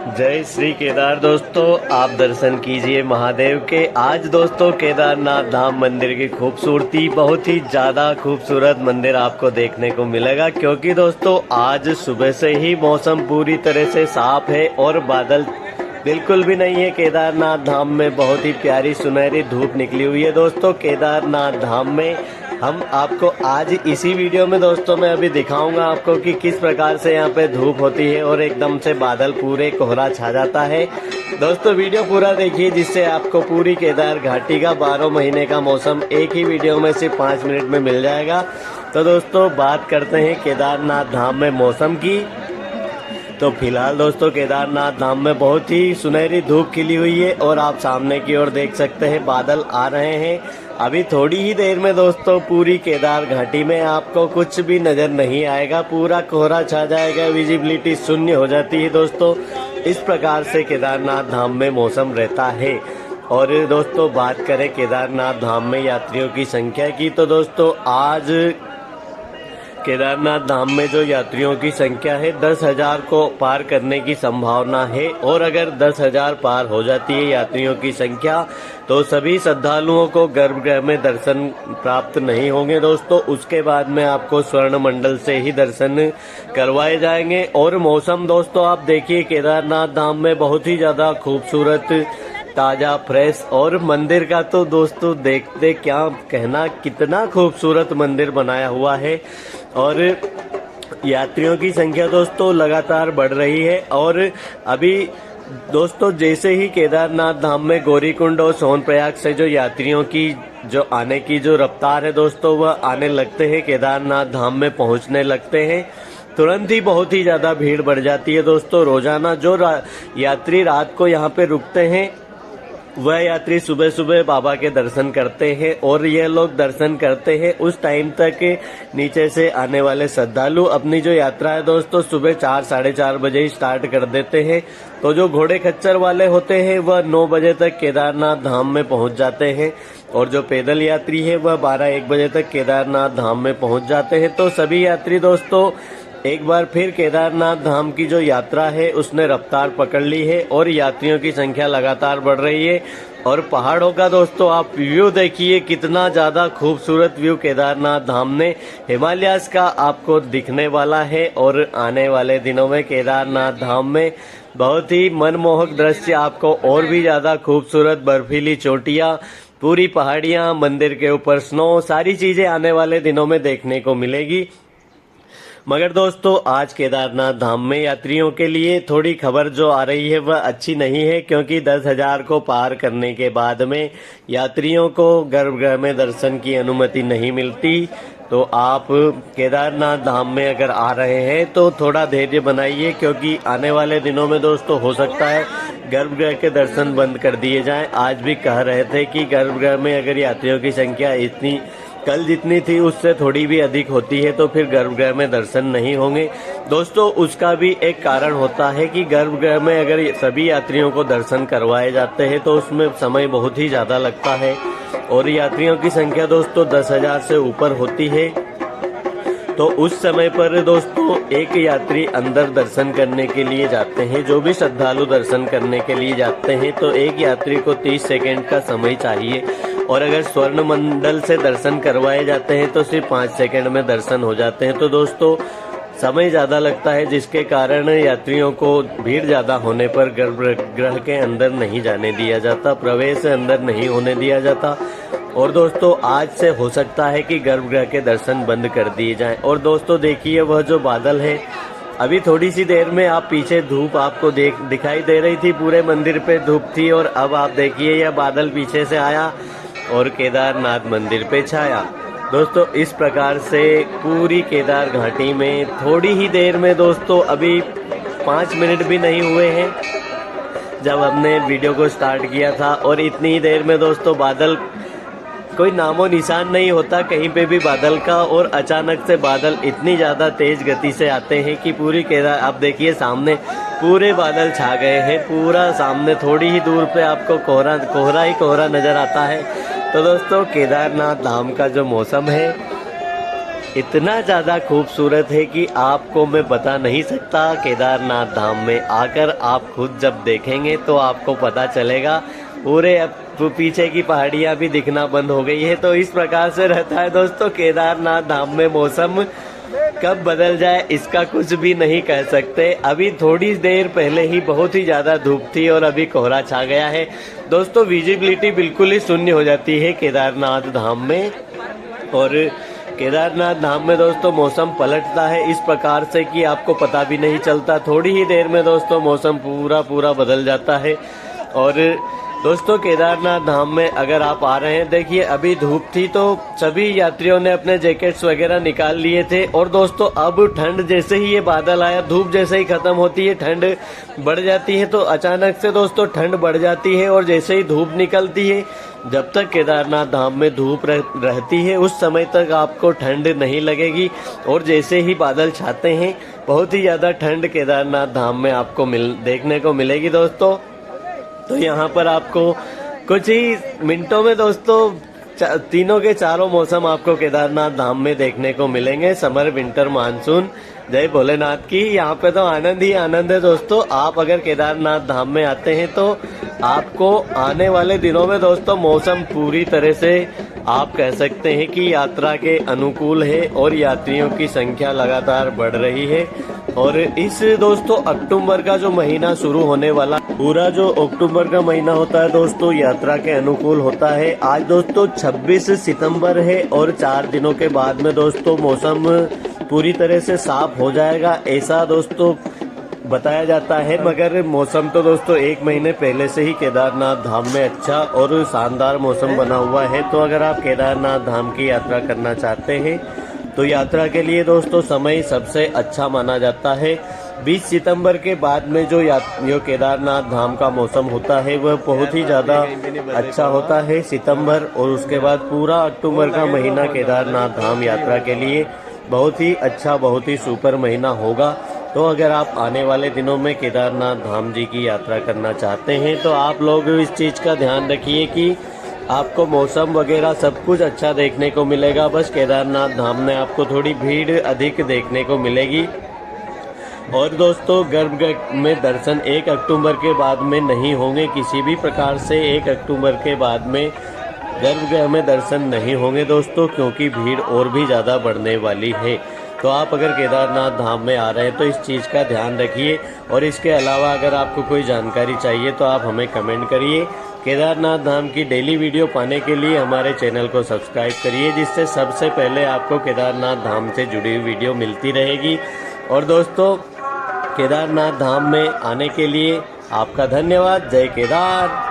जय श्री केदार दोस्तों, आप दर्शन कीजिए महादेव के। आज दोस्तों केदारनाथ धाम मंदिर की खूबसूरती, बहुत ही ज़्यादा खूबसूरत मंदिर आपको देखने को मिलेगा, क्योंकि दोस्तों आज सुबह से ही मौसम पूरी तरह से साफ है और बादल बिल्कुल भी नहीं है। केदारनाथ धाम में बहुत ही प्यारी सुनहरी धूप निकली हुई है। दोस्तों केदारनाथ धाम में हम आपको आज इसी वीडियो में दोस्तों मैं अभी दिखाऊंगा आपको कि किस प्रकार से यहाँ पे धूप होती है और एकदम से बादल पूरे कोहरा छा जाता है। दोस्तों वीडियो पूरा देखिए, जिससे आपको पूरी केदार घाटी का 12 महीने का मौसम एक ही वीडियो में सिर्फ 5 मिनट में मिल जाएगा। तो दोस्तों बात करते हैं केदारनाथ धाम में मौसम की। तो फिलहाल दोस्तों केदारनाथ धाम में बहुत ही सुनहरी धूप खिली हुई है और आप सामने की ओर देख सकते हैं बादल आ रहे हैं। अभी थोड़ी ही देर में दोस्तों पूरी केदार घाटी में आपको कुछ भी नजर नहीं आएगा, पूरा कोहरा छा जाएगा, विजिबिलिटी शून्य हो जाती है। दोस्तों इस प्रकार से केदारनाथ धाम में मौसम रहता है। और दोस्तों बात करें केदारनाथ धाम में यात्रियों की संख्या की, तो दोस्तों आज केदारनाथ धाम में जो यात्रियों की संख्या है 10,000 को पार करने की संभावना है। और अगर 10,000 पार हो जाती है यात्रियों की संख्या, तो सभी श्रद्धालुओं को गर्भगृह में दर्शन प्राप्त नहीं होंगे। दोस्तों उसके बाद में आपको स्वर्ण मंडल से ही दर्शन करवाए जाएंगे। और मौसम दोस्तों आप देखिए केदारनाथ धाम में बहुत ही ज्यादा खूबसूरत, ताजा, फ्रेश, और मंदिर का तो दोस्तों देखते क्या कहना, कितना खूबसूरत मंदिर बनाया हुआ है। और यात्रियों की संख्या दोस्तों लगातार बढ़ रही है। और अभी दोस्तों जैसे ही केदारनाथ धाम में गौरीकुंड और सोनप्रयाग से जो यात्रियों की जो आने की जो रफ्तार है दोस्तों वह आने लगते हैं, केदारनाथ धाम में पहुंचने लगते हैं, तुरंत ही बहुत ही ज्यादा भीड़ बढ़ जाती है। दोस्तों रोजाना जो यात्री रात को यहाँ पे रुकते हैं वह यात्री सुबह सुबह बाबा के दर्शन करते हैं। और ये लोग दर्शन करते हैं उस टाइम तक नीचे से आने वाले श्रद्धालु अपनी जो यात्रा है दोस्तों सुबह 4 साढ़े 4 बजे ही स्टार्ट कर देते हैं। तो जो घोड़े खच्चर वाले होते हैं वह 9 बजे तक केदारनाथ धाम में पहुंच जाते हैं, और जो पैदल यात्री है वह 12-1 बजे तक केदारनाथ धाम में पहुंच जाते हैं। तो सभी यात्री दोस्तों एक बार फिर केदारनाथ धाम की जो यात्रा है उसने रफ्तार पकड़ ली है और यात्रियों की संख्या लगातार बढ़ रही है। और पहाड़ों का दोस्तों आप व्यू देखिए, कितना ज्यादा खूबसूरत व्यू केदारनाथ धाम ने हिमालयास का आपको दिखने वाला है। और आने वाले दिनों में केदारनाथ धाम में बहुत ही मनमोहक दृश्य आपको और भी ज्यादा खूबसूरत, बर्फीली चोटियां, पूरी पहाड़ियां, मंदिर के ऊपर स्नो, सारी चीजें आने वाले दिनों में देखने को मिलेगी। मगर दोस्तों आज केदारनाथ धाम में यात्रियों के लिए थोड़ी खबर जो आ रही है वह अच्छी नहीं है, क्योंकि 10,000 को पार करने के बाद में यात्रियों को गर्भगृह में दर्शन की अनुमति नहीं मिलती। तो आप केदारनाथ धाम में अगर आ रहे हैं तो थोड़ा धैर्य बनाइए, क्योंकि आने वाले दिनों में दोस्तों हो सकता है गर्भगृह के दर्शन बंद कर दिए जाएं। आज भी कह रहे थे कि गर्भगृह में अगर यात्रियों की संख्या इतनी कल जितनी थी उससे थोड़ी भी अधिक होती है तो फिर गर्भगृह में दर्शन नहीं होंगे। दोस्तों उसका भी एक कारण होता है कि गर्भगृह में अगर सभी यात्रियों को दर्शन करवाए जाते हैं तो उसमें समय बहुत ही ज्यादा लगता है, और यात्रियों की संख्या दोस्तों 10,000 से ऊपर होती है। तो उस समय पर दोस्तों एक यात्री अंदर दर्शन करने के लिए जाते हैं, जो भी श्रद्धालु दर्शन करने के लिए जाते हैं, तो एक यात्री को 30 सेकेंड का समय चाहिए। और अगर स्वर्ण मंडल से दर्शन करवाए जाते हैं तो सिर्फ 5 सेकेंड में दर्शन हो जाते हैं। तो दोस्तों समय ज्यादा लगता है, जिसके कारण यात्रियों को भीड़ ज्यादा होने पर गर्भगृह के अंदर नहीं जाने दिया जाता, प्रवेश अंदर नहीं होने दिया जाता। और दोस्तों आज से हो सकता है कि गर्भगृह के दर्शन बंद कर दिए जाएं। और दोस्तों देखिए वह जो बादल है, अभी थोड़ी सी देर में आप पीछे धूप आपको दिखाई दे रही थी, पूरे मंदिर पे धूप थी, और अब आप देखिए यह बादल पीछे से आया और केदारनाथ मंदिर पे छाया। दोस्तों इस प्रकार से पूरी केदार घाटी में थोड़ी ही देर में दोस्तों अभी 5 मिनट भी नहीं हुए हैं जब हमने वीडियो को स्टार्ट किया था, और इतनी ही देर में दोस्तों बादल कोई नामो निशान नहीं होता कहीं पे भी बादल का। और अचानक से बादल इतनी ज्यादा तेज गति से आते हैं कि पूरी केदार, आप देखिए सामने पूरे बादल छा गए हैं, पूरा सामने थोड़ी ही दूर पे आपको कोहरा ही कोहरा नजर आता है। तो दोस्तों केदारनाथ धाम का जो मौसम है इतना ज़्यादा खूबसूरत है कि आपको मैं बता नहीं सकता। केदारनाथ धाम में आकर आप खुद जब देखेंगे तो आपको पता चलेगा। पूरे अब पीछे की पहाड़ियाँ भी दिखना बंद हो गई है। तो इस प्रकार से रहता है दोस्तों केदारनाथ धाम में। मौसम कब बदल जाए इसका कुछ भी नहीं कह सकते। अभी थोड़ी देर पहले ही बहुत ही ज़्यादा धूप थी और अभी कोहरा छा गया है दोस्तों। विजिबिलिटी बिल्कुल ही शून्य हो जाती है केदारनाथ धाम में। और केदारनाथ धाम में दोस्तों मौसम पलटता है इस प्रकार से कि आपको पता भी नहीं चलता। थोड़ी ही देर में दोस्तों मौसम पूरा बदल जाता है। और दोस्तों केदारनाथ धाम में अगर आप आ रहे हैं, देखिए अभी धूप थी तो सभी यात्रियों ने अपने जैकेट्स वगैरह निकाल लिए थे। और दोस्तों अब ठंड जैसे ही ये बादल आया, धूप जैसे ही खत्म होती है ठंड बढ़ जाती है। तो अचानक से दोस्तों ठंड बढ़ जाती है और जैसे ही धूप निकलती है, जब तक केदारनाथ धाम में धूप रहती है उस समय तक आपको ठंड नहीं लगेगी। और जैसे ही बादल छाते हैं बहुत ही ज़्यादा ठंड केदारनाथ धाम में आपको देखने को मिलेगी दोस्तों। तो यहाँ पर आपको कुछ ही मिनटों में दोस्तों तीनों के चारों मौसम आपको केदारनाथ धाम में देखने को मिलेंगे। Summer, winter, monsoon. जय भोलेनाथ की। यहाँ पे तो आनंद ही आनंद है दोस्तों। आप अगर केदारनाथ धाम में आते हैं तो आपको आने वाले दिनों में दोस्तों मौसम पूरी तरह से आप कह सकते हैं कि यात्रा के अनुकूल है और यात्रियों की संख्या लगातार बढ़ रही है। और इस दोस्तों अक्टूबर का जो महीना शुरू होने वाला, पूरा जो अक्टूबर का महीना होता है दोस्तों यात्रा के अनुकूल होता है। आज दोस्तों 26 सितंबर है और 4 दिनों के बाद में दोस्तों मौसम पूरी तरह से साफ हो जाएगा, ऐसा दोस्तों बताया जाता है। मगर मौसम तो दोस्तों 1 महीने पहले से ही केदारनाथ धाम में अच्छा और शानदार मौसम बना हुआ है। तो अगर आप केदारनाथ धाम की यात्रा करना चाहते हैं तो यात्रा के लिए दोस्तों समय सबसे अच्छा माना जाता है 20 सितंबर के बाद में जो केदारनाथ धाम का मौसम होता है वह बहुत ही ज़्यादा अच्छा होता है सितंबर। और उसके बाद पूरा अक्टूबर का महीना केदारनाथ धाम यात्रा के लिए बहुत ही अच्छा, बहुत ही सुपर महीना होगा। तो अगर आप आने वाले दिनों में केदारनाथ धाम जी की यात्रा करना चाहते हैं तो आप लोग इस चीज़ का ध्यान रखिए कि आपको मौसम वगैरह सब कुछ अच्छा देखने को मिलेगा। बस केदारनाथ धाम में आपको थोड़ी भीड़ अधिक देखने को मिलेगी। और दोस्तों गर्भगृह में दर्शन 1 अक्टूबर के बाद में नहीं होंगे किसी भी प्रकार से। 1 अक्टूबर के बाद में गर्भगृह में दर्शन नहीं होंगे दोस्तों, क्योंकि भीड़ और भी ज़्यादा बढ़ने वाली है। तो आप अगर केदारनाथ धाम में आ रहे हैं तो इस चीज़ का ध्यान रखिए। और इसके अलावा अगर आपको कोई जानकारी चाहिए तो आप हमें कमेंट करिए। केदारनाथ धाम की डेली वीडियो पाने के लिए हमारे चैनल को सब्सक्राइब करिए, जिससे सबसे पहले आपको केदारनाथ धाम से जुड़ी हुई वीडियो मिलती रहेगी। और दोस्तों केदारनाथ धाम में आने के लिए आपका धन्यवाद। जय केदार।